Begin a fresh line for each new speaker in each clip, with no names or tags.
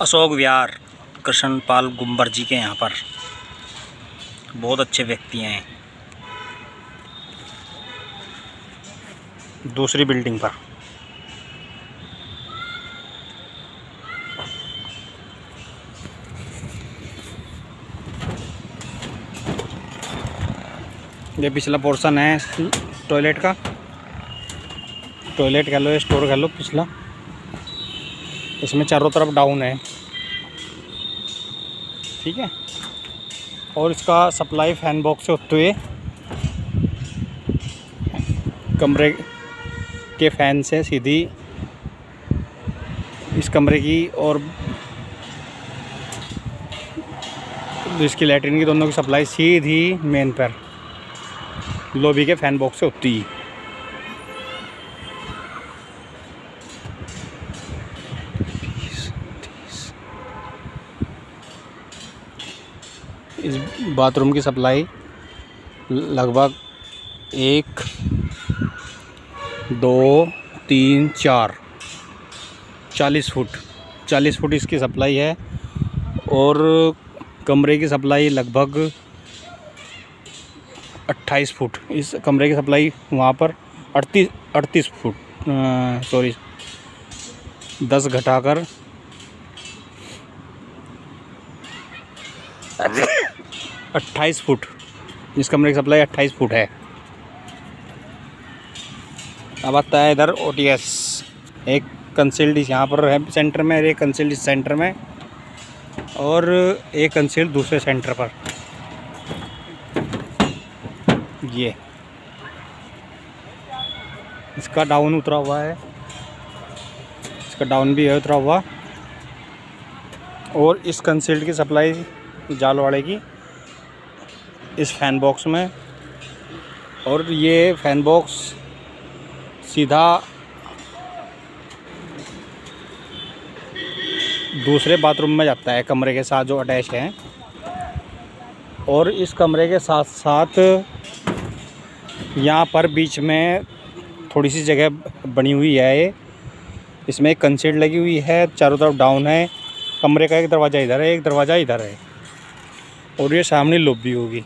अशोक विहार कृष्णपाल गुम्बर जी के यहाँ पर बहुत अच्छे व्यक्ति हैं। दूसरी बिल्डिंग पर ये पिछला पोर्शन है टॉयलेट का। टॉयलेट कह लो या स्टोर कह लो पिछला। इसमें चारों तरफ डाउन है, ठीक है। और इसका सप्लाई फैन बॉक्स से होते हुए कमरे के फैन से सीधी इस कमरे की और इसकी लैट्रिन की दोनों की सप्लाई सीधी मेन पर लॉबी के फैन बॉक्स से होती है। इस बाथरूम की सप्लाई लगभग 1 2 3 4 40 फुट इसकी सप्लाई है। और कमरे की सप्लाई लगभग 28 फुट। इस कमरे की सप्लाई वहाँ पर 38 फुट, सॉरी 10 घटाकर 28 फुट। इस कमरे की सप्लाई 28 फुट है। अब आता है इधर OTS। एक कंसील्ड यहाँ पर है सेंटर में, एक कंसील्ड इस सेंटर में और एक कंसील्ड दूसरे सेंटर पर। ये इसका डाउन उतरा हुआ है, इसका डाउन भी है उतरा हुआ। और इस कंसील्ड की सप्लाई जाल वाले की इस फैन बॉक्स में। और ये फैन बॉक्स सीधा दूसरे बाथरूम में जाता है कमरे के साथ जो अटैच है। और इस कमरे के साथ साथ यहाँ पर बीच में थोड़ी सी जगह बनी हुई है। ये इसमें एक कंसील्ड लगी हुई है, चारों तरफ डाउन है। कमरे का एक दरवाज़ा इधर है, एक दरवाज़ा इधर है। और ये सामने लॉबी होगी।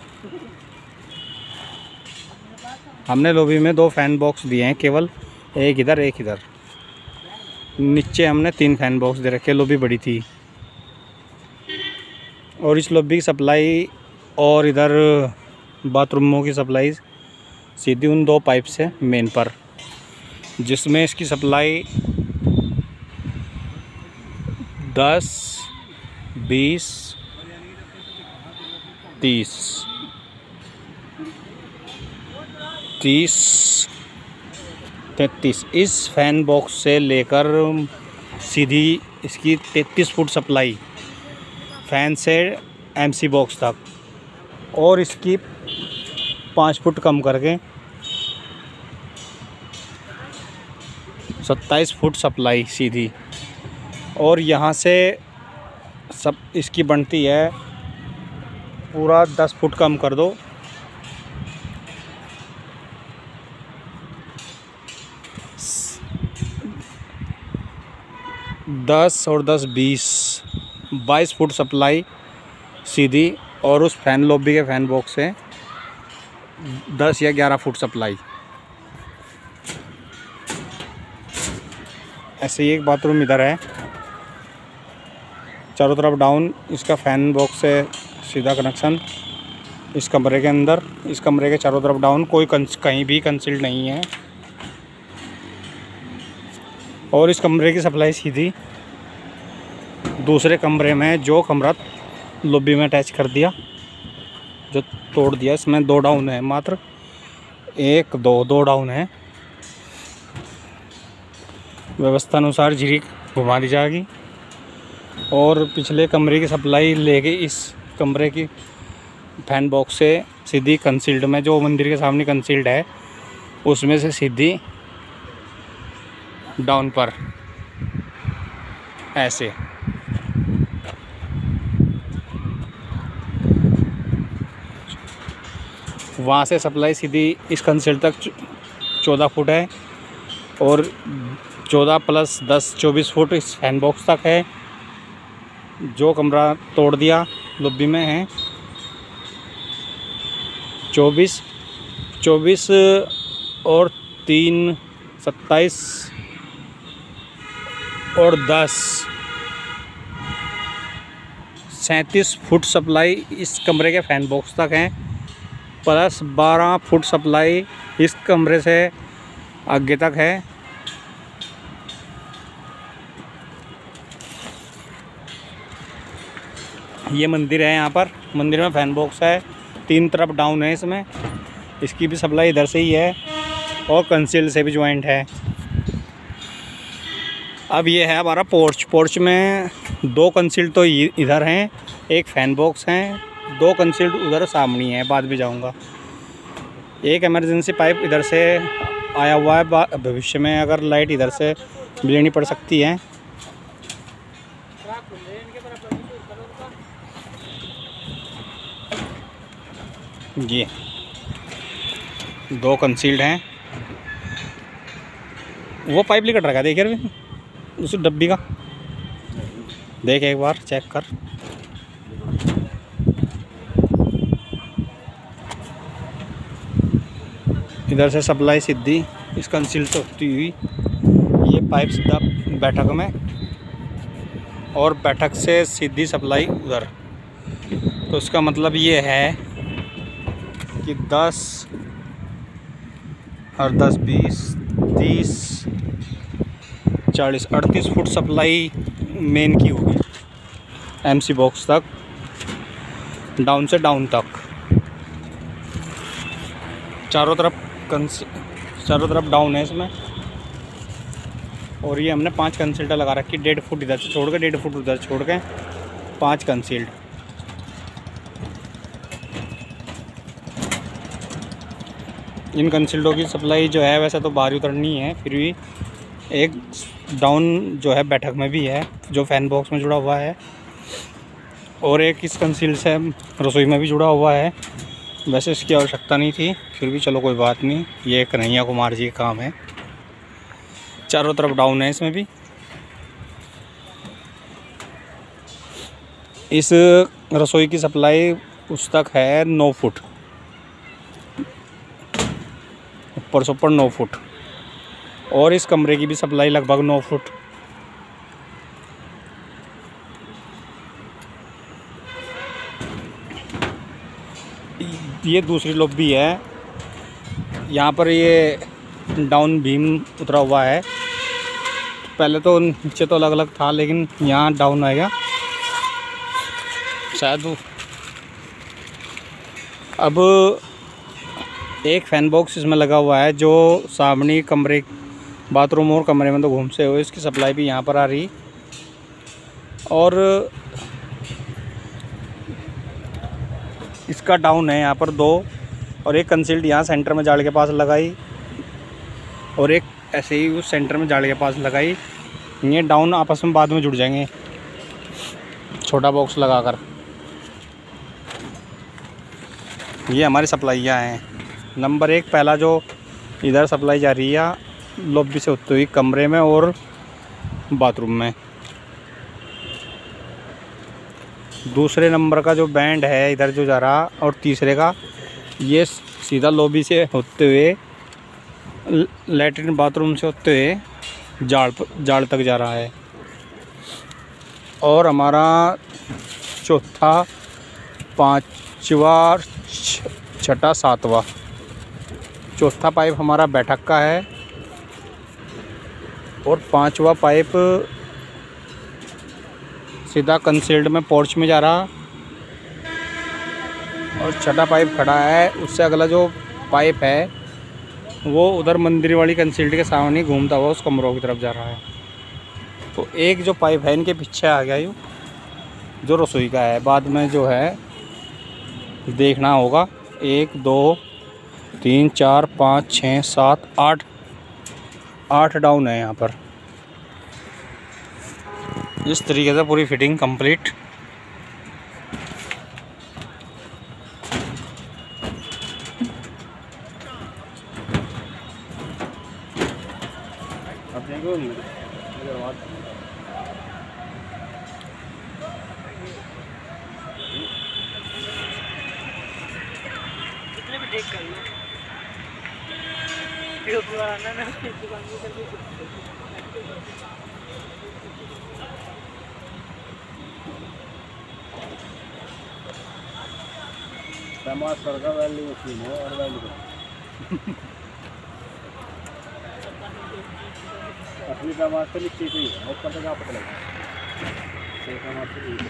हमने लॉबी में 2 फैन बॉक्स दिए हैं, केवल एक इधर एक इधर। नीचे हमने 3 फैन बॉक्स दे रखे, लॉबी बड़ी थी। और इस लॉबी की सप्लाई और इधर बाथरूमों की सप्लाई सीधी उन 2 पाइप से मेन पर, जिसमें इसकी सप्लाई 10 20 30 33 इस फैन बॉक्स से लेकर सीधी इसकी 33 फुट सप्लाई फैन से MC बॉक्स तक। और इसकी 5 फुट कम करके 27 फुट सप्लाई सीधी। और यहाँ से सब इसकी बनती है पूरा 10 फुट कम कर दो, 10 और 10 22 फुट सप्लाई सीधी। और उस फैन लॉबी के फैन बॉक्स से 10 या 11 फुट सप्लाई। ऐसे ही एक बाथरूम इधर है, चारों तरफ डाउन। इसका फैन बॉक्स से सीधा कनेक्शन इस कमरे के अंदर। इस कमरे के चारों तरफ डाउन, कोई कहीं भी कंसील्ड नहीं है। और इस कमरे की सप्लाई सीधी दूसरे कमरे में, जो कमरा लॉबी में अटैच कर दिया, जो तोड़ दिया। इसमें 2 डाउन है, मात्र 1 2 डाउन है। व्यवस्था अनुसार झिरी घुमा दी जाएगी। और पिछले कमरे की सप्लाई लेके इस कमरे की फैन बॉक्स से सीधी कंसील्ड में, जो मंदिर के सामने कंसील्ड है, उसमें से सीधी डाउन पर ऐसे। वहाँ से सप्लाई सीधी इस कंसील्ड तक 14 फुट है। और 14 + 10 24 फुट इस फैन बॉक्स तक है। जो कमरा तोड़ दिया लॉबी में है 24 24 और 3 27 और 10 37 फुट सप्लाई इस कमरे के फ़ैन बॉक्स तक हैं, प्लस 12 फुट सप्लाई इस कमरे से आगे तक है। ये मंदिर है, यहाँ पर मंदिर में फ़ैन बॉक्स है, 3 तरफ डाउन है इसमें, इसकी भी सप्लाई इधर से ही है और कंसील से भी ज्वाइंट है। अब ये है हमारा पोर्च में 2 कंसील तो इधर हैं, एक फ़ैन बॉक्स हैं, 2 कंसील उधर सामने हैं, बाद में जाऊंगा। एक इमरजेंसी पाइप इधर से आया हुआ है, भविष्य में अगर लाइट इधर से लेनी पड़ सकती है। ये 2 कंसील्ड हैं। वो पाइप लिकट रखा है, देखिए अभी उस डब्बी का, देख एक बार चेक कर। इधर से सप्लाई सीधी इस कंसील से होती हुई ये पाइप सीधा बैठक में, और बैठक से सीधी सप्लाई उधर। तो इसका मतलब ये है कि 10 और 10 20 30 40 38 फुट सप्लाई मेन की होगी एमसी बॉक्स तक, डाउन से डाउन तक। चारों तरफ डाउन है इसमें। और ये हमने 5 कंसील्ड लगा रखी, 1.5 फुट इधर से छोड़ के 1.5 फुट उधर छोड़ के 5 कंसील्ड। इन कंसील्डों की सप्लाई जो है वैसे तो बाहर उतरनी है, फिर भी एक डाउन जो है बैठक में भी है जो फ़ैन बॉक्स में जुड़ा हुआ है, और एक इस कंसील से रसोई में भी जुड़ा हुआ है। वैसे इसकी आवश्यकता नहीं थी, फिर भी चलो कोई बात नहीं, ये कन्हैया कुमार जी का काम है। चारों तरफ डाउन है इसमें भी। इस रसोई की सप्लाई उस तक है 9 फुट, ऊपर से ऊपर 9 फुट, और इस कमरे की भी सप्लाई लगभग 9 फुट। ये दूसरी लॉबी है, यहाँ पर ये डाउन बीम उतरा हुआ है। पहले तो नीचे तो अलग अलग था, लेकिन यहाँ डाउन आएगा शायद। अब एक फ़ैन बॉक्स इसमें लगा हुआ है जो सामने कमरे, बाथरूम और कमरे में तो घूम से हो, इसकी सप्लाई भी यहाँ पर आ रही। और इसका डाउन है यहाँ पर 2, और एक कंसील्ड यहाँ सेंटर में जाल के पास लगाई, और एक ऐसे ही उस सेंटर में जाल के पास लगाई। ये डाउन आपस में बाद में जुड़ जाएंगे छोटा बॉक्स लगाकर। ये हमारी सप्लाइयाँ हैं। नंबर 1 पहला जो इधर सप्लाई जा रही है लॉबी से होती हुई कमरे में और बाथरूम में। दूसरे नंबर का जो बैंड है इधर जो जा रहा, और तीसरे का ये सीधा लॉबी से होते हुए लैट्रिन बाथरूम से होते हुए जाल तक जा रहा है। और हमारा चौथा, 5वां, 6वां, 7वां, चौथा पाइप हमारा बैठक का है, और 5वां पाइप सीधा कंसील्ड में पोर्च में जा रहा, और 6वां पाइप खड़ा है। उससे अगला जो पाइप है वो उधर मंदिर वाली कंसील्ड के सामने घूमता हुआ उस कमरों की तरफ जा रहा है। तो एक जो पाइप है इनके पीछे आ गया, यूँ जो रसोई का है, बाद में जो है देखना होगा। 1 2 3 4 5 6 7 8 डाउन है यहाँ पर। इस तरीके से पूरी फिटिंग कंप्लीट। अब
टमाटर का वैल्यू मशीन है और वैल्यू असली टमाटर नीचे ही है ऊपर तक आप पता लगा टमाटर